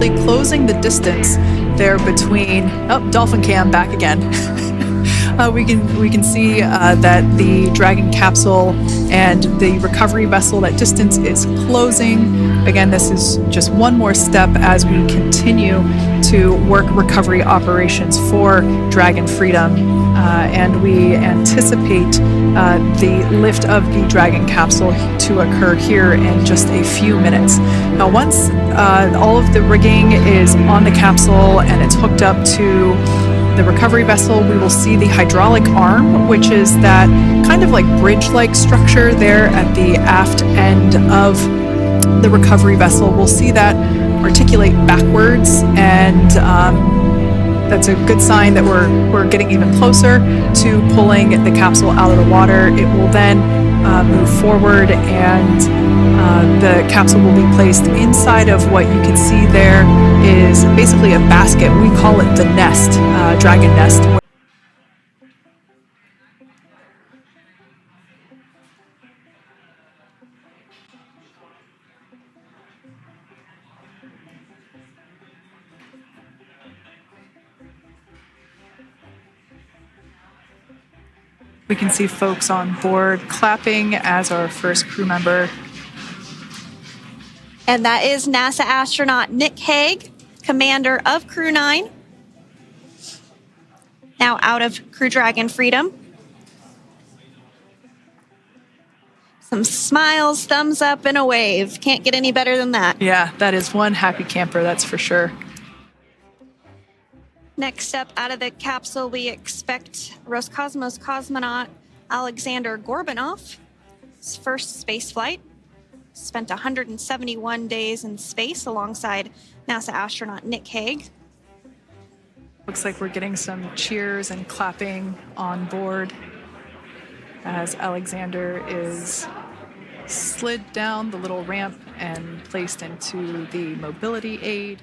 Closing the distance there between dolphin cam back again. we can see that the Dragon capsule and the recovery vessel, that distance is closing. Again, this is just one more step as we continue to work recovery operations for Dragon Freedom, and we anticipate the lift of the Dragon capsule to occur here in just a few minutes. Now, once all of the rigging is on the capsule and it's hooked up to the recovery vessel, we will see the hydraulic arm, which is that kind of like bridge-like structure there at the aft end of the recovery vessel. We'll see that articulate backwards, and that's a good sign that we're getting even closer to pulling the capsule out of the water. It will then move forward, and the capsule will be placed inside of what you can see there is basically a basket. We call it the nest, Dragon nest. We can see folks on board clapping as our first crew member. And that is NASA astronaut Nick Hague, commander of Crew-9, now out of Crew Dragon Freedom. Some smiles, thumbs up, and a wave. Can't get any better than that. Yeah, that is one happy camper, that's for sure. Next up out of the capsule, we expect Roscosmos cosmonaut Aleksandr Gorbunov. His first space flight. Spent 171 days in space alongside NASA astronaut Nick Hague. Looks like we're getting some cheers and clapping on board as Aleksandr is slid down the little ramp and placed into the mobility aid.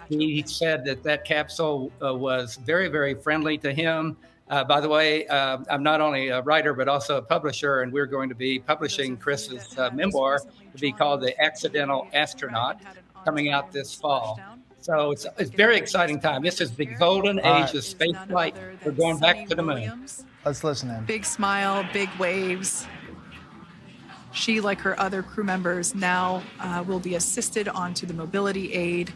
He said that capsule was very, very friendly to him. By the way, I'm not only a writer, but also a publisher, and we're going to be publishing Chris's memoir to be called The Accidental Astronaut, coming out this fall. So it's a very exciting time. This is the golden age of space flight. We're going back to the moon. Let's listen in. Big smile, big waves. She, like her other crew members, now will be assisted onto the mobility aid.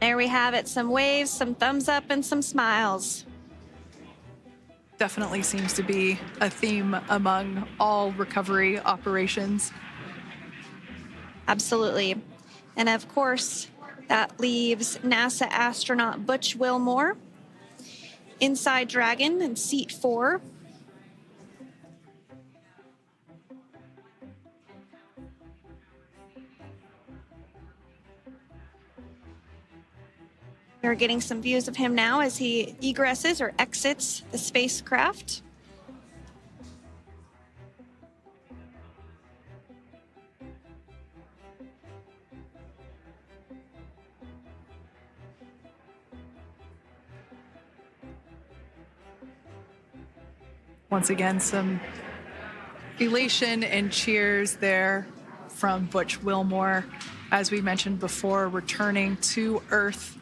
There we have it, some waves, some thumbs up, and some smiles. Definitely seems to be a theme among all recovery operations. Absolutely. And of course, that leaves NASA astronaut Butch Wilmore inside Dragon in seat 4. We're getting some views of him now as he egresses or exits the spacecraft. Once again, some elation and cheers there from Butch Wilmore. As we mentioned before, returning to Earth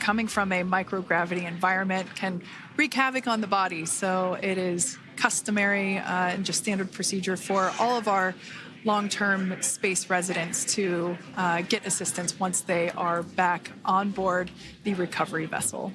coming from a microgravity environment can wreak havoc on the body. So it is customary and just standard procedure for all of our long-term space residents to get assistance once they are back on board the recovery vessel.